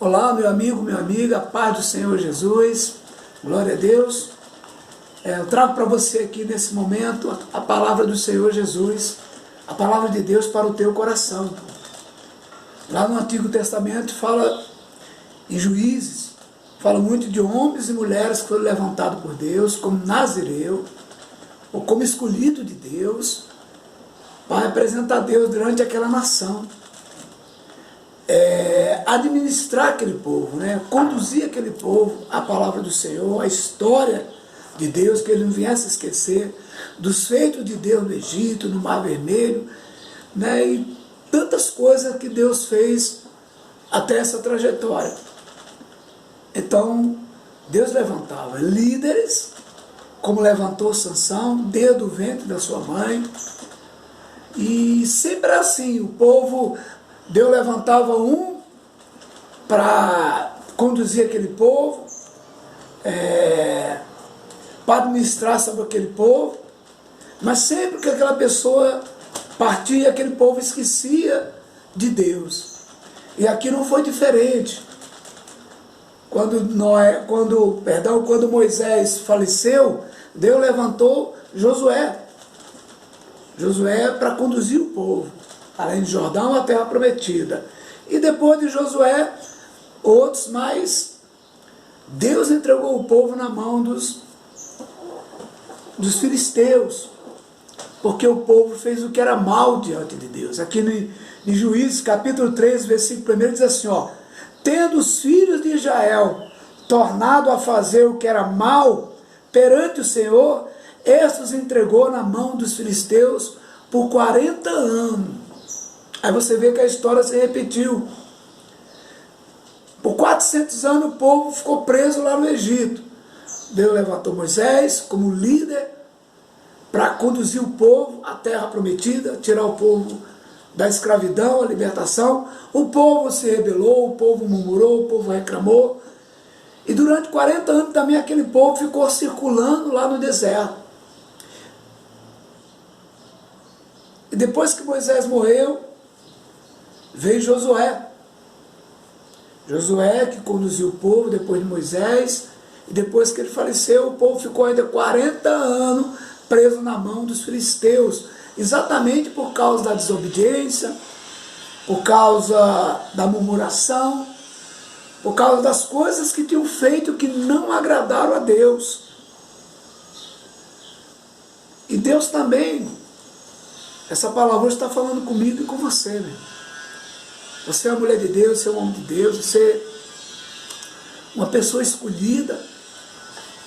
Olá, meu amigo, minha amiga, paz do Senhor Jesus, glória a Deus. Eu trago para você aqui nesse momento a palavra do Senhor Jesus, a palavra de Deus para o teu coração. Lá no Antigo Testamento fala em Juízes, fala muito de homens e mulheres que foram levantados por Deus como nazireu, ou como escolhido de Deus, para representar Deus durante aquela nação. Administrar aquele povo, né? Conduzir aquele povo à palavra do Senhor, à história de Deus, que ele não viesse esquecer, dos feitos de Deus no Egito, no Mar Vermelho, né? E tantas coisas que Deus fez até essa trajetória. Então, Deus levantava líderes, como levantou Sansão, desde o ventre da sua mãe, e sempre assim, o povo, Deus levantava um para conduzir aquele povo, para administrar sobre aquele povo, mas sempre que aquela pessoa partia, aquele povo esquecia de Deus. E aqui não foi diferente. Quando Moisés faleceu, Deus levantou Josué para conduzir o povo, além de Jordão, à terra prometida. E depois de Josué, outros, mas Deus entregou o povo na mão dos filisteus, porque o povo fez o que era mal diante de Deus. Aqui em Juízes, capítulo 3, versículo 1, diz assim, ó: tendo os filhos de Israel tornado a fazer o que era mal perante o Senhor, estes entregou na mão dos filisteus por 40 anos. Aí você vê que a história se repetiu. Por 400 anos o povo ficou preso lá no Egito. Deus levantou Moisés como líder para conduzir o povo à terra prometida, tirar o povo da escravidão, a libertação. O povo se rebelou, o povo murmurou, o povo reclamou. E durante 40 anos também aquele povo ficou circulando lá no deserto. E depois que Moisés morreu, veio Josué. Josué que conduziu o povo depois de Moisés. E depois que ele faleceu, o povo ficou ainda 40 anos preso na mão dos filisteus. Exatamente por causa da desobediência, por causa da murmuração, por causa das coisas que tinham feito que não agradaram a Deus. E Deus também, essa palavra está falando comigo e com você, né? Você é uma mulher de Deus, você é um homem de Deus, você é uma pessoa escolhida,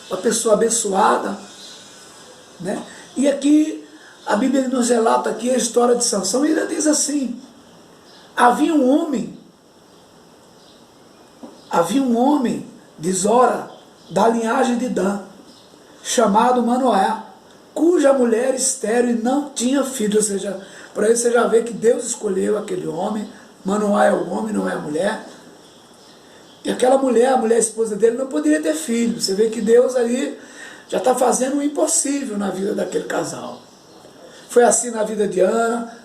uma pessoa abençoada, né? E aqui, a Bíblia nos relata aqui a história de Sansão, e ele diz assim: havia um homem de Zora, da linhagem de Dan, chamado Manoá, cuja mulher estéril e não tinha filho. Ou seja, por aí você já vê que Deus escolheu aquele homem. Manoá é o homem, não é a mulher. E aquela mulher, a mulher esposa dele, não poderia ter filho. Você vê que Deus ali já está fazendo o impossível na vida daquele casal. Foi assim na vida de Ana,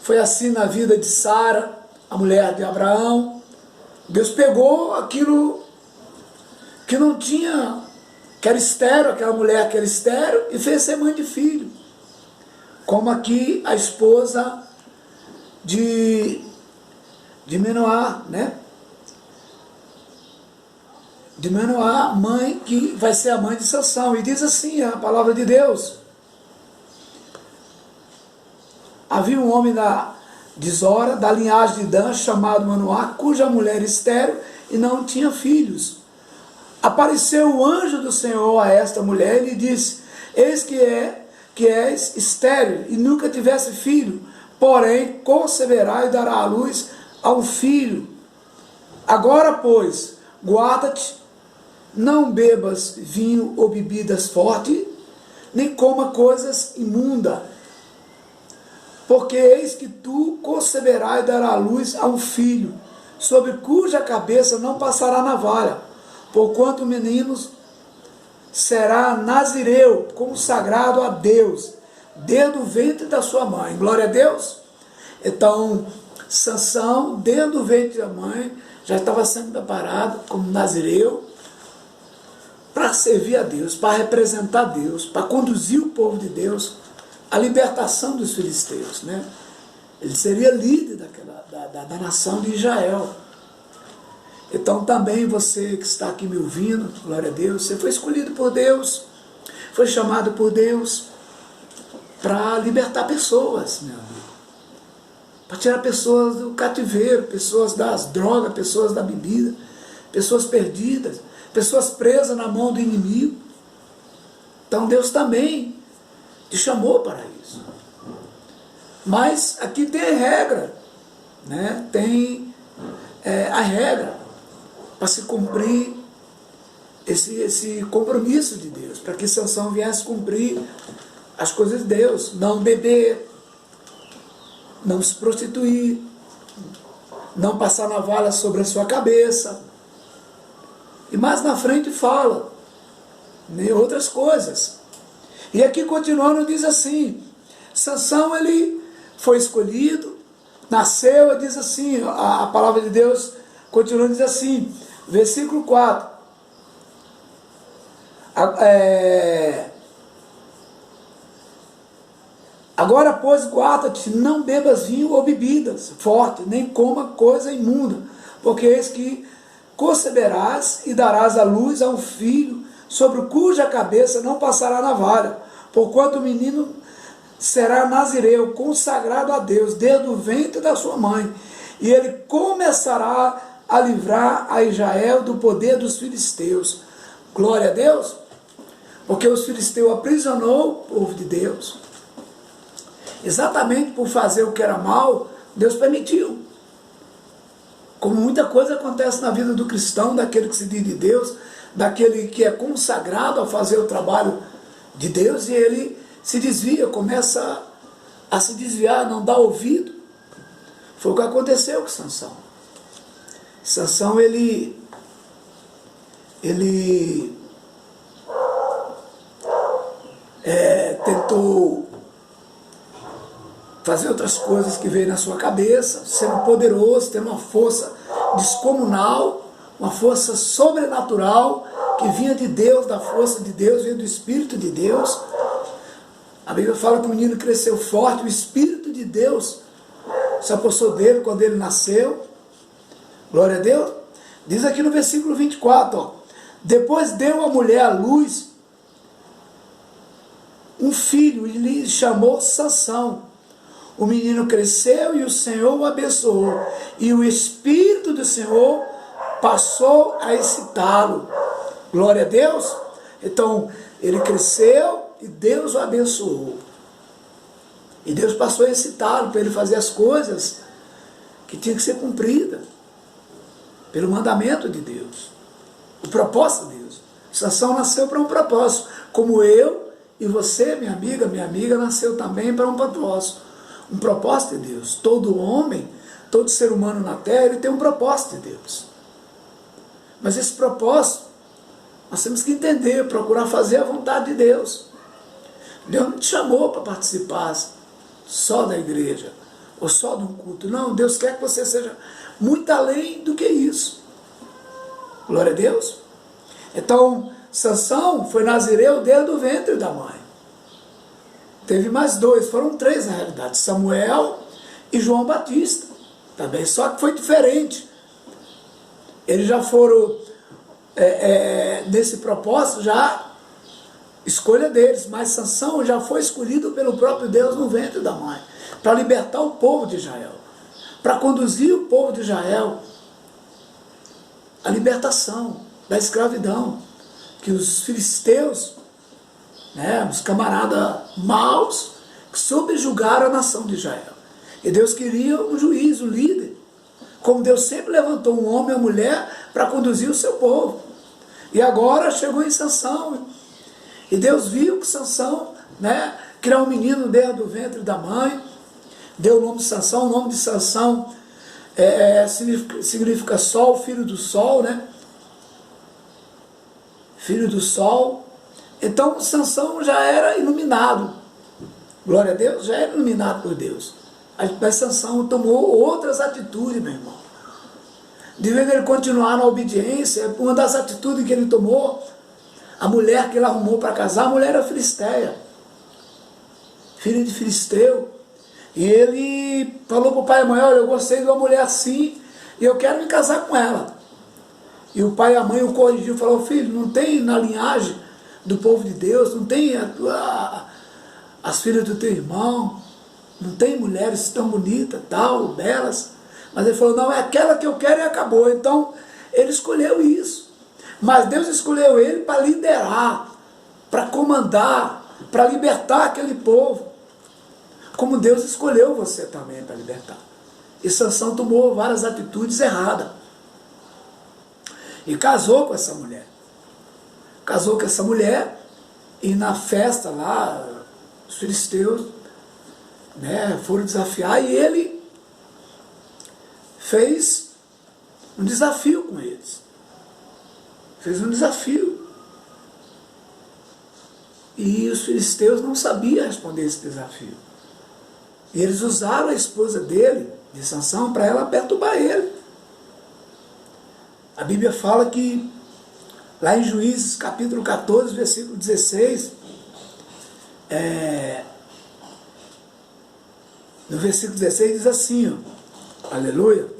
foi assim na vida de Sara, a mulher de Abraão. Deus pegou aquilo que não tinha, que era estéril, aquela mulher que era estéril, e fez ser mãe de filho. Como aqui a esposa de Manoá, né? De Manoá, mãe que vai ser a mãe de Sansão. E diz assim a palavra de Deus: havia um homem de Zora, da linhagem de Dan, chamado Manoá, cuja mulher estéril e não tinha filhos. Apareceu o anjo do Senhor a esta mulher e lhe disse: eis que és estéril e nunca tivesse filho, porém conceberá e dará à luz a um filho. Agora, pois, guarda-te, não bebas vinho ou bebidas fortes, nem coma coisas imundas, porque eis que tu conceberás e dará à luz a um filho, sobre cuja cabeça não passará navalha, porquanto o menino será nazireu, consagrado a Deus, desde o ventre da sua mãe. Glória a Deus. Então, Sansão, dentro do ventre da mãe, já estava sendo preparado como nazireu para servir a Deus, para representar Deus, para conduzir o povo de Deus à libertação dos filisteus, né? Ele seria líder da nação de Israel. Então também você que está aqui me ouvindo, glória a Deus, você foi escolhido por Deus, foi chamado por Deus para libertar pessoas, meu amigo. Para tirar pessoas do cativeiro, pessoas das drogas, pessoas da bebida, pessoas perdidas, pessoas presas na mão do inimigo. Então Deus também te chamou para isso. Mas aqui tem regra, né? Tem a regra para se cumprir esse compromisso de Deus, para que Sansão viesse cumprir as coisas de Deus, não beber, não se prostituir, não passar navalha sobre a sua cabeça. E mais na frente fala, nem outras coisas. E aqui continuando diz assim, Sansão ele foi escolhido, nasceu, diz assim, a palavra de Deus continuando diz assim, versículo 4, agora, pois, guarda-te, não bebas vinho ou bebidas fortes, nem coma coisa imunda, porque eis que conceberás e darás à luz a um filho, sobre cuja cabeça não passará navalha, porquanto o menino será nazireu, consagrado a Deus, desde o ventre da sua mãe, e ele começará a livrar a Israel do poder dos filisteus. Glória a Deus, porque os filisteus aprisionou o povo de Deus. Exatamente por fazer o que era mal, Deus permitiu. Como muita coisa acontece na vida do cristão, daquele que se diz de Deus, daquele que é consagrado a fazer o trabalho de Deus, e ele se desvia, começa a se desviar, não dá ouvido. Foi o que aconteceu com Sansão. Sansão, ele tentou fazer outras coisas que veio na sua cabeça, sendo poderoso, tendo uma força descomunal, uma força sobrenatural, que vinha de Deus, da força de Deus, vinha do Espírito de Deus. A Bíblia fala que o menino cresceu forte, o Espírito de Deus se apossou dele quando ele nasceu. Glória a Deus. Diz aqui no versículo 24, ó, depois deu a mulher à luz um filho e lhe chamou Sansão. O menino cresceu e o Senhor o abençoou, e o Espírito do Senhor passou a excitá-lo. Glória a Deus. Então, ele cresceu e Deus o abençoou. E Deus passou a excitá-lo para ele fazer as coisas que tinham que ser cumpridas pelo mandamento de Deus. O propósito de Deus. Sansão nasceu para um propósito, como eu e você, minha amiga, nasceu também para um propósito. Um propósito de Deus. Todo homem, todo ser humano na terra, ele tem um propósito de Deus. Mas esse propósito, nós temos que entender, procurar fazer a vontade de Deus. Deus não te chamou para participar só da igreja, ou só de um culto. Não, Deus quer que você seja muito além do que isso. Glória a Deus. Então, Sansão foi nazireu desde o ventre da mãe. Teve mais dois, foram três na realidade, Samuel e João Batista, também, só que foi diferente. Eles já foram, nesse propósito, já escolha deles, mas Sansão já foi escolhido pelo próprio Deus no ventre da mãe, para libertar o povo de Israel, para conduzir o povo de Israel à libertação da escravidão, que os filisteus, os camaradas maus, que subjugaram a nação de Israel. E Deus queria um juiz, um líder, como Deus sempre levantou um homem e uma mulher para conduzir o seu povo. E agora chegou em Sansão, e Deus viu que Sansão, criar um menino dentro do ventre da mãe, deu o nome de Sansão. O nome de Sansão significa sol, filho do sol, filho do sol. Então Sansão já era iluminado, glória a Deus, já era iluminado por Deus. Mas Sansão tomou outras atitudes, meu irmão. De vez ele continuar na obediência, uma das atitudes que ele tomou, a mulher que ele arrumou para casar, a mulher era filisteia, filha de filisteu. E ele falou para o pai e a mãe, olha, eu gostei de uma mulher assim, e eu quero me casar com ela. E o pai e a mãe o corrigiu, falou, filho, não tem na linhagem do povo de Deus, não tem as filhas do teu irmão, não tem mulheres tão bonitas, tal, belas. Mas ele falou, não, é aquela que eu quero e acabou. Então, ele escolheu isso. Mas Deus escolheu ele para liderar, para comandar, para libertar aquele povo. Como Deus escolheu você também para libertar. E Sansão tomou várias atitudes erradas. E casou com essa mulher. Casou com essa mulher e na festa lá, os filisteus, né, foram desafiar e ele fez um desafio com eles. Fez um desafio. E os filisteus não sabiam responder esse desafio. E eles usaram a esposa dele, de Sansão, para ela perturbar ele. A Bíblia fala que, lá em Juízes, capítulo 14, versículo 16, no versículo 16 diz assim, ó, aleluia.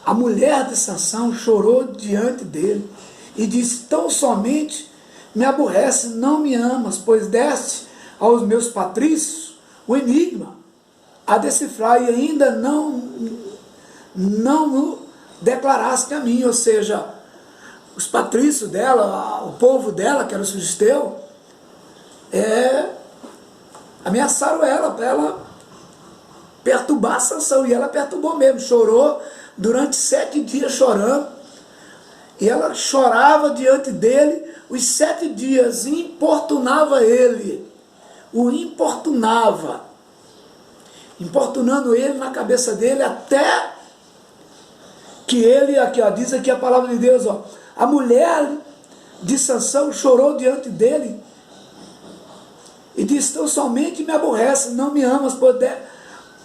A mulher de Sansão chorou diante dele e disse, tão somente me aborrece, não me amas, pois deste aos meus patrícios o enigma a decifrar e ainda não declaraste a mim. Ou seja, os patrícios dela, o povo dela, que era os filisteus, ameaçaram ela para ela perturbar Sansão, e ela perturbou mesmo, chorou durante 7 dias chorando, e ela chorava diante dele os 7 dias, importunava ele, o importunava, importunando ele na cabeça dele, até que ele, aqui ó, diz aqui a palavra de Deus, ó, a mulher de Sansão chorou diante dele e disse, tão somente me aborrece, não me amas,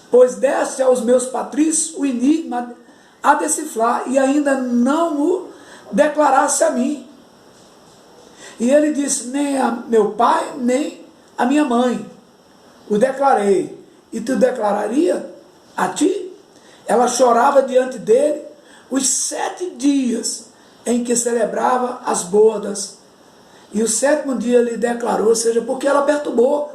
pois deste aos meus patrícios o enigma a decifrar e ainda não o declarasse a mim. E ele disse, nem a meu pai, nem a minha mãe o declarei. E tu declararia a ti? Ela chorava diante dele os 7 dias em que celebrava as bodas. E o 7º dia ele declarou, ou seja, porque ela perturbou.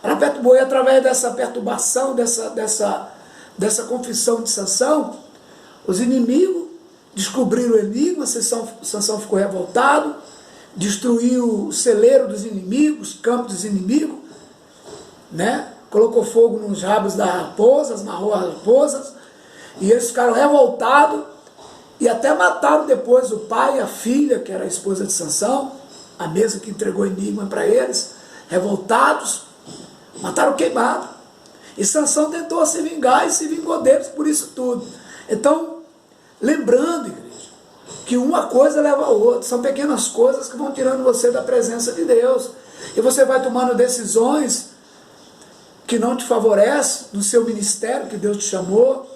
Ela perturbou, e através dessa perturbação, dessa confissão de Sansão, os inimigos descobriram o enigma, Sansão ficou revoltado, destruiu o celeiro dos inimigos, os campos dos inimigos, né? Colocou fogo nos rabos das raposas, amarrou as raposas, e eles ficaram revoltados, e até mataram depois o pai e a filha, que era a esposa de Sansão, a mesma que entregou o enigma para eles, revoltados, mataram queimado. E Sansão tentou se vingar e se vingou deles por isso tudo. Então, lembrando, igreja, que uma coisa leva a outra, são pequenas coisas que vão tirando você da presença de Deus, e você vai tomando decisões que não te favorecem no seu ministério, que Deus te chamou,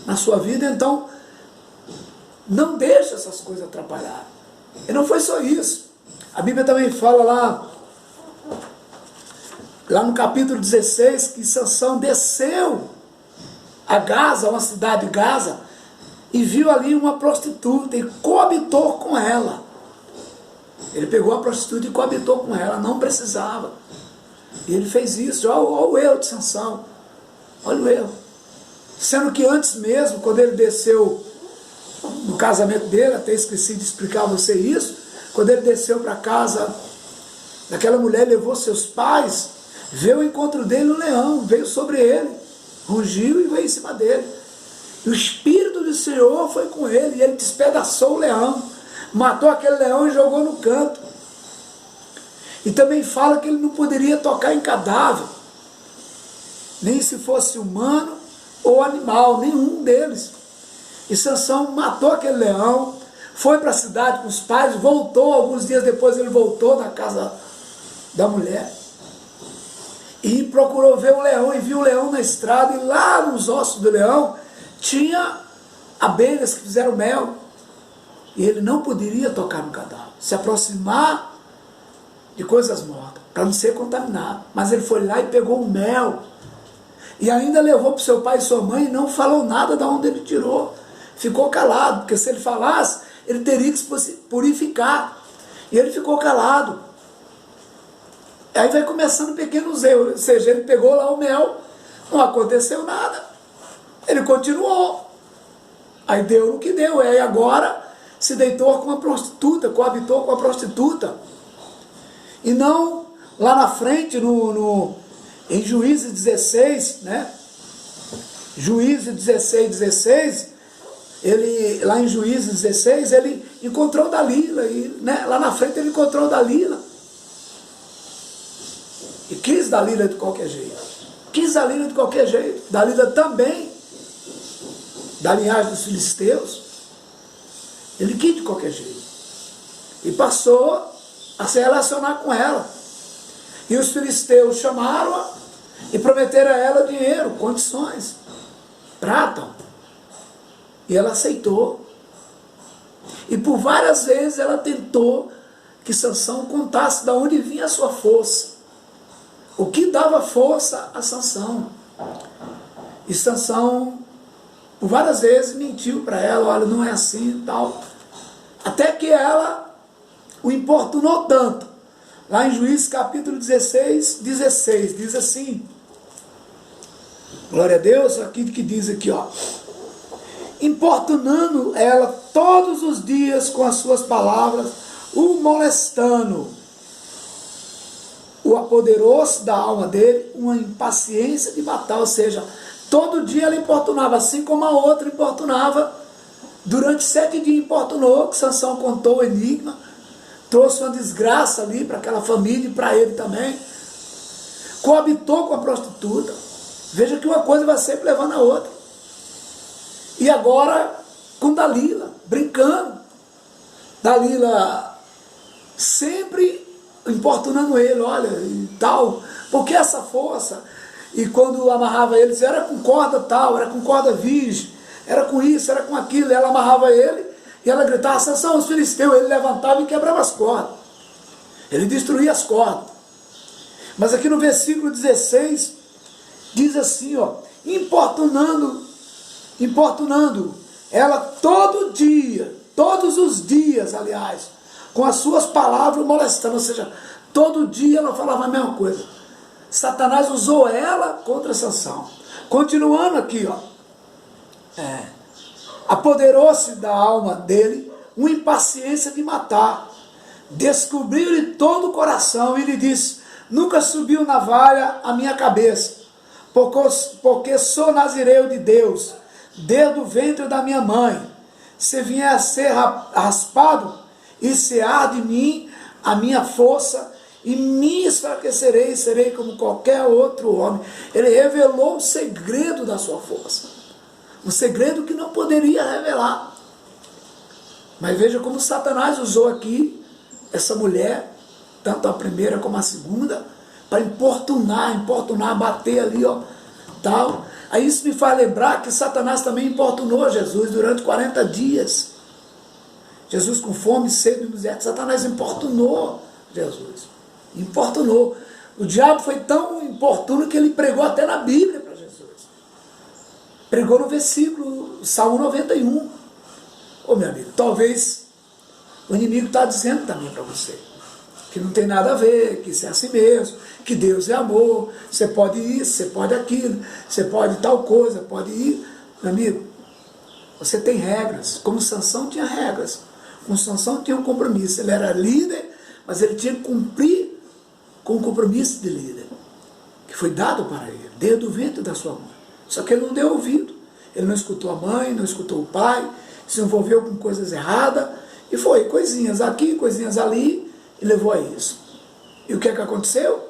na sua vida. Então, não deixe essas coisas atrapalhar. E não foi só isso. A Bíblia também fala lá no capítulo 16, que Sansão desceu a Gaza, uma cidade de Gaza, e viu ali uma prostituta e coabitou com ela. Ele pegou a prostituta e coabitou com ela, não precisava. E ele fez isso. Olha o erro de Sansão. Olha o erro. Sendo que antes mesmo, quando ele desceu no casamento dele, até esqueci de explicar a você isso, quando ele desceu para casa daquela mulher, levou seus pais, veio ao encontro dele um leão, veio sobre ele, rugiu e veio em cima dele. E o Espírito do Senhor foi com ele, e ele despedaçou o leão, matou aquele leão e jogou no canto. E também fala que ele não poderia tocar em cadáver, nem se fosse humano ou animal, nenhum deles. E Sansão matou aquele leão, foi para a cidade com os pais, voltou, alguns dias depois ele voltou na casa da mulher. E procurou ver o leão, e viu o leão na estrada, e lá nos ossos do leão tinha abelhas que fizeram mel. E ele não poderia tocar no cadáver, se aproximar de coisas mortas, para não ser contaminado. Mas ele foi lá e pegou o mel. E ainda levou para o seu pai e sua mãe e não falou nada de onde ele tirou. Ficou calado, porque se ele falasse, ele teria que se purificar. E ele ficou calado. Aí vai começando pequenos erros, ou seja, ele pegou lá o mel, não aconteceu nada. Ele continuou. Aí deu no que deu. Aí agora se deitou com uma prostituta, coabitou com a prostituta. E não lá na frente, em Juízes 16, né? Juízes 16, lá em Juízes 16, ele encontrou Dalila, e né, lá na frente ele encontrou Dalila. E quis Dalila de qualquer jeito. Dalila também, da linhagem dos filisteus, ele quis de qualquer jeito. E passou a se relacionar com ela. E os filisteus chamaram-a e prometeram a ela dinheiro, condições, prata. E ela aceitou. E por várias vezes ela tentou que Sansão contasse de onde vinha a sua força. O que dava força a Sansão. E Sansão, por várias vezes, mentiu para ela, olha, não é assim e tal. Até que ela o importunou tanto. Lá em Juízes capítulo 16, diz assim, glória a Deus, aqui que diz aqui, ó. Importunando ela todos os dias com as suas palavras, o molestando. O apoderou-se da alma dele uma impaciência de matar, ou seja, todo dia ela importunava, assim como a outra importunava. Durante 7 dias importunou, que Sansão contou o enigma, trouxe uma desgraça ali para aquela família e para ele também. Coabitou com a prostituta. Veja que uma coisa vai sempre levando a outra. E agora com Dalila, brincando. Dalila sempre importunando ele, olha, e tal. Porque essa força, e quando amarrava ele, era com corda tal, era com corda virgem, era com isso, era com aquilo. Ela amarrava ele e ela gritava, Sansão, os filisteus. Ele levantava e quebrava as cordas. Ele destruía as cordas. Mas aqui no versículo 16, diz assim, ó, importunando ela todo dia, todos os dias, aliás, com as suas palavras molestando, ou seja, todo dia ela falava a mesma coisa. Satanás usou ela contra Sansão. Continuando aqui, ó. Apoderou-se da alma dele uma impaciência de matar. Descobriu-lhe todo o coração e lhe disse, nunca subiu navalha a minha cabeça, porque sou nazireu de Deus, desde o ventre da minha mãe. Se vier a ser raspado, e se há de mim a minha força, e me enfraquecerei, e serei como qualquer outro homem. Ele revelou o segredo da sua força. Um segredo que não poderia revelar. Mas veja como Satanás usou aqui essa mulher, tanto a primeira como a segunda, para importunar, bater ali, ó, tal. Aí isso me faz lembrar que Satanás também importunou Jesus durante 40 dias. Jesus com fome, sede e miséria. Satanás importunou Jesus. Importunou. O diabo foi tão importuno que ele pregou até na Bíblia para Jesus. Pregou no versículo, Salmo 91. Ô meu amigo, talvez o inimigo está dizendo também para você que não tem nada a ver, que isso é assim mesmo, que Deus é amor, você pode isso, você pode aquilo, você pode tal coisa, pode ir. Meu amigo, você tem regras, como Sansão tinha regras. Com Sansão tinha um compromisso, ele era líder, mas ele tinha que cumprir com o compromisso de líder, que foi dado para ele, desde o ventre da sua mãe. Só que ele não deu ouvido, ele não escutou a mãe, não escutou o pai, se envolveu com coisas erradas, e foi, coisinhas aqui, coisinhas ali, e levou a isso. E o que é que aconteceu?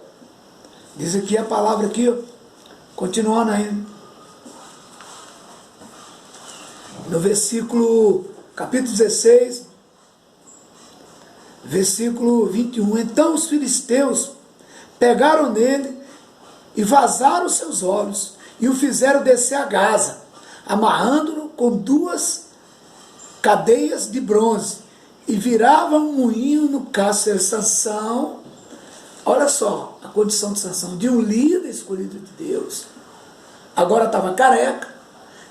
Diz aqui a palavra aqui, ó, continuando aí, no versículo, capítulo 16, Versículo 21. Então os filisteus pegaram nele e vazaram seus olhos e o fizeram descer a Gaza, amarrando-no com 2 cadeias de bronze, e viravam um moinho no cárcere. Sansão, olha só a condição de Sansão, de um líder escolhido de Deus, agora estava careca,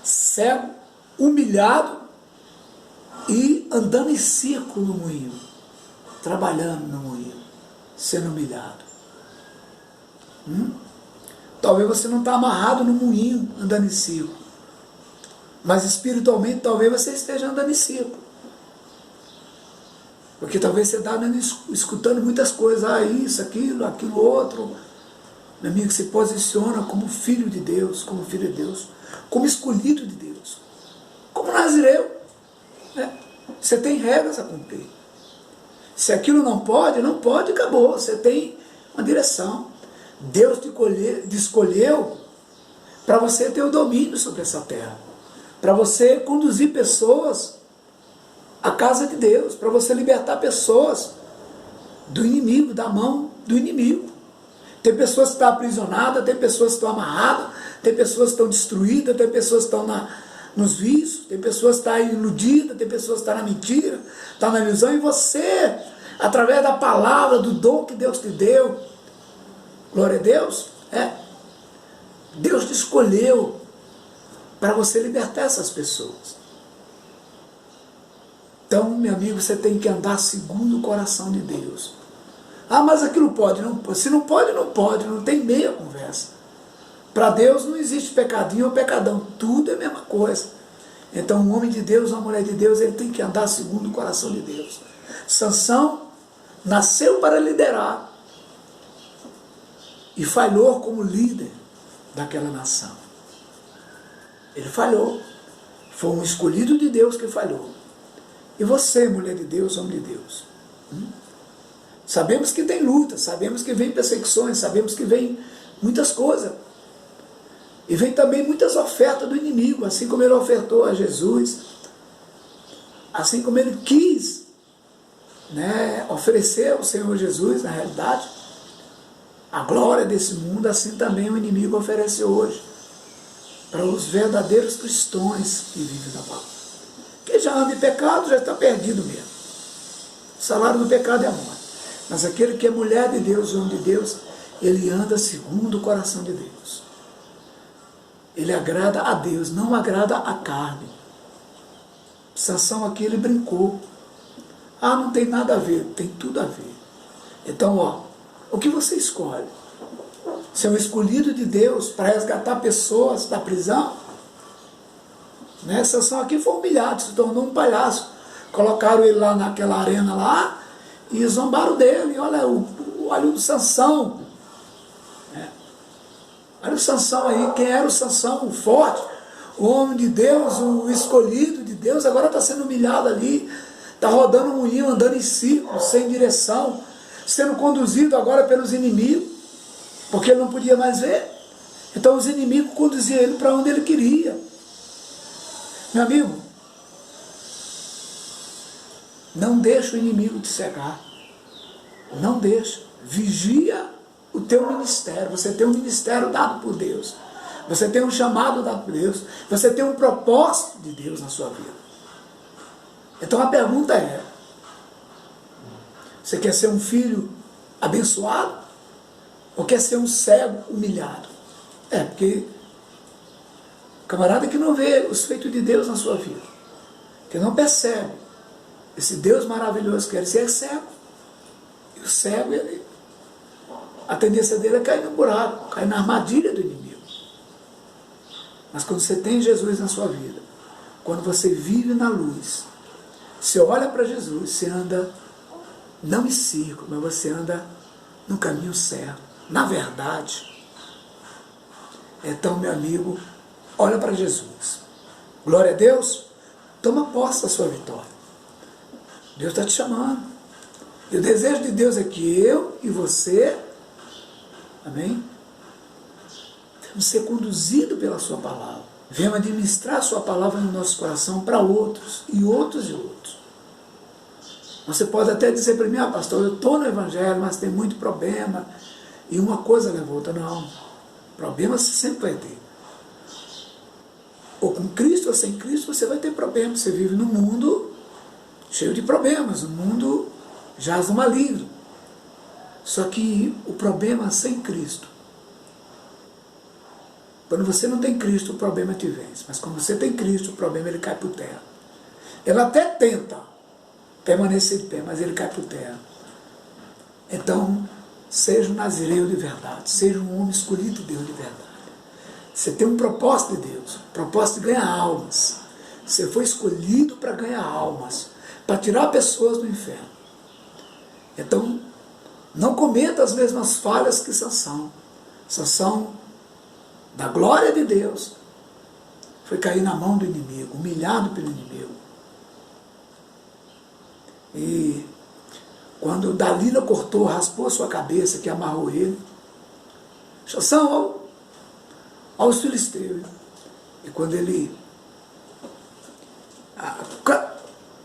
cego, humilhado e andando em círculo no moinho, trabalhando no moinho, sendo humilhado. Talvez você não está amarrado no moinho, andando em círculo, mas espiritualmente talvez você esteja andando em círculo, porque talvez você está escutando muitas coisas, isso, aquilo outro. Meu amigo, se posiciona como filho de Deus, como filho de Deus, como escolhido de Deus, como nazireu, né? Você tem regras a cumprir. Se aquilo não pode, acabou. Você tem uma direção. Deus te escolheu para você ter o domínio sobre essa terra, para você conduzir pessoas à casa de Deus, para você libertar pessoas do inimigo, da mão do inimigo. Tem pessoas que estão aprisionadas, tem pessoas que estão amarradas, tem pessoas que estão destruídas, tem pessoas que estão nos vícios, tem pessoas que estão iludidas, tem pessoas que estão na mentira, estão na ilusão, e você, através da palavra, do dom que Deus te deu, glória a Deus, Deus te escolheu para você libertar essas pessoas. Então, meu amigo, você tem que andar segundo o coração de Deus. Ah, mas aquilo pode. Não, se não pode, não pode. Não tem meia conversa. Para Deus não existe pecadinho ou pecadão. Tudo é a mesma coisa. Então, um homem de Deus, uma mulher de Deus, ele tem que andar segundo o coração de Deus. Sansão nasceu para liderar e falhou como líder daquela nação. Ele falhou. Foi um escolhido de Deus que falhou. E você, mulher de Deus, homem de Deus? Sabemos que tem luta, sabemos que vem perseguições, sabemos que vem muitas coisas. E vem também muitas ofertas do inimigo, assim como ele ofertou a Jesus, assim como ele quis, né, oferecer ao Senhor Jesus, na realidade, a glória desse mundo, assim também o inimigo oferece hoje, para os verdadeiros cristãos que vivem da palavra. Quem já anda em pecado já está perdido mesmo. O salário do pecado é a morte. Mas aquele que é mulher de Deus, homem de Deus, ele anda segundo o coração de Deus. Ele agrada a Deus, não agrada a carne. Sansão aqui, ele brincou. Ah, não tem nada a ver. Tem tudo a ver. Então, o que você escolhe? Ser um escolhido de Deus para resgatar pessoas da prisão? Né? Sansão aqui foi humilhado, se tornou um palhaço. Colocaram ele lá naquela arena lá e zombaram dele. Olha o Sansão. Olha o Sansão aí. Quem era o Sansão? O forte, o homem de Deus, o escolhido de Deus, agora está sendo humilhado ali. Está rodando um moinho, andando em círculo, sem direção, sendo conduzido agora pelos inimigos, porque ele não podia mais ver. Então os inimigos conduziam ele para onde ele queria. Meu amigo, não deixa o inimigo te cegar. Não deixa. Vigia o teu ministério. Você tem um ministério dado por Deus. Você tem um chamado dado por Deus. Você tem um propósito de Deus na sua vida. Então a pergunta é: você quer ser um filho abençoado? Ou quer ser um cego humilhado? Porque o camarada que não vê os feitos de Deus na sua vida, que não percebe esse Deus maravilhoso que ele é cego. E o cego, a tendência dele é cair no buraco, cair na armadilha do inimigo. Mas quando você tem Jesus na sua vida, quando você vive na luz, você olha para Jesus, você anda não em círculo, mas você anda no caminho certo, na verdade. Então, meu amigo, olha para Jesus. Glória a Deus. Toma posse da sua vitória. Deus está te chamando. E o desejo de Deus é que eu e você, amém, devemos ser conduzidos pela sua palavra. Venhamos administrar a sua palavra no nosso coração para outros, e outros e outros. Você pode até dizer para mim, pastor, eu estou no Evangelho, mas tem muito problema, e uma coisa leva a outra. Não, problema você sempre vai ter. Ou com Cristo ou sem Cristo, você vai ter problemas. Você vive num mundo cheio de problemas, o mundo jaz no maligno. Só que o problema sem Cristo, quando você não tem Cristo, o problema te vence. Mas quando você tem Cristo, o problema ele cai por terra. Ele até tenta permanecer de pé, mas ele cai por terra. Então, seja um nazireu de verdade, seja um homem escolhido de Deus de verdade. Você tem um propósito de Deus, um propósito de ganhar almas. Você foi escolhido para ganhar almas, para tirar pessoas do inferno. Então, não cometa as mesmas falhas que Sansão. Sansão, da glória de Deus, foi cair na mão do inimigo, humilhado pelo inimigo. E quando Dalila cortou, raspou a sua cabeça, que amarrou ele, Sansão, aos filisteus. E quando ele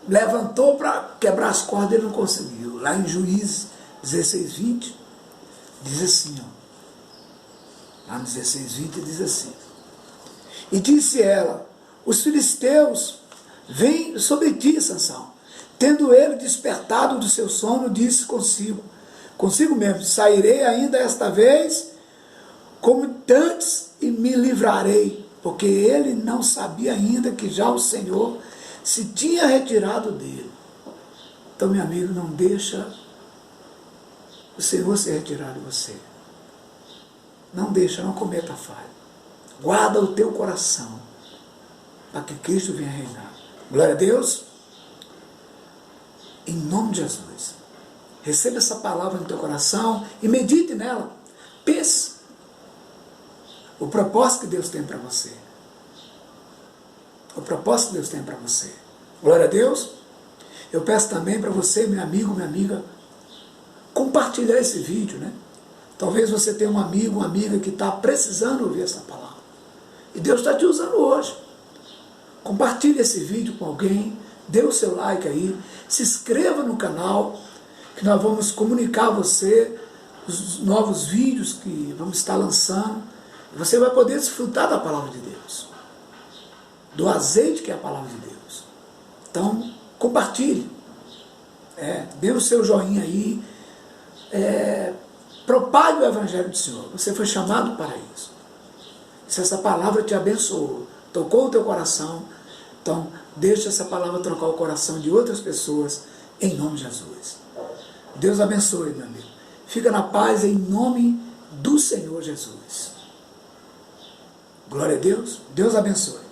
levantou para quebrar as cordas, ele não conseguiu. Lá em Juízes 16, 20, diz assim, lá no 16, 20 diz assim: e disse ela, os filisteus vêm sobre ti, Sansão. Tendo ele despertado do seu sono, disse consigo mesmo, sairei ainda esta vez como antes e me livrarei, porque ele não sabia ainda que já o Senhor se tinha retirado dele. Então, meu amigo, não deixa o Senhor se retirar de você. Não deixa, não cometa falha. Guarda o teu coração, para que Cristo venha reinar. Glória a Deus. Em nome de Jesus. Receba essa palavra no teu coração e medite nela. Pense o propósito que Deus tem para você. O propósito que Deus tem para você. Glória a Deus. Eu peço também para você, meu amigo, minha amiga, compartilhar esse vídeo, né? Talvez você tenha um amigo, uma amiga que está precisando ouvir essa palavra. E Deus está te usando hoje. Compartilhe esse vídeo com alguém, dê o seu like aí, se inscreva no canal, que nós vamos comunicar a você os novos vídeos que vamos estar lançando. Você vai poder desfrutar da palavra de Deus, do azeite que é a palavra de Deus. Então, compartilhe, dê o seu joinha aí, propague o Evangelho do Senhor. Você foi chamado para isso. Se essa palavra te abençoou, tocou o teu coração, então deixa essa palavra trocar o coração de outras pessoas, em nome de Jesus. Deus abençoe, meu amigo. Fica na paz em nome do Senhor Jesus. Glória a Deus. Deus abençoe.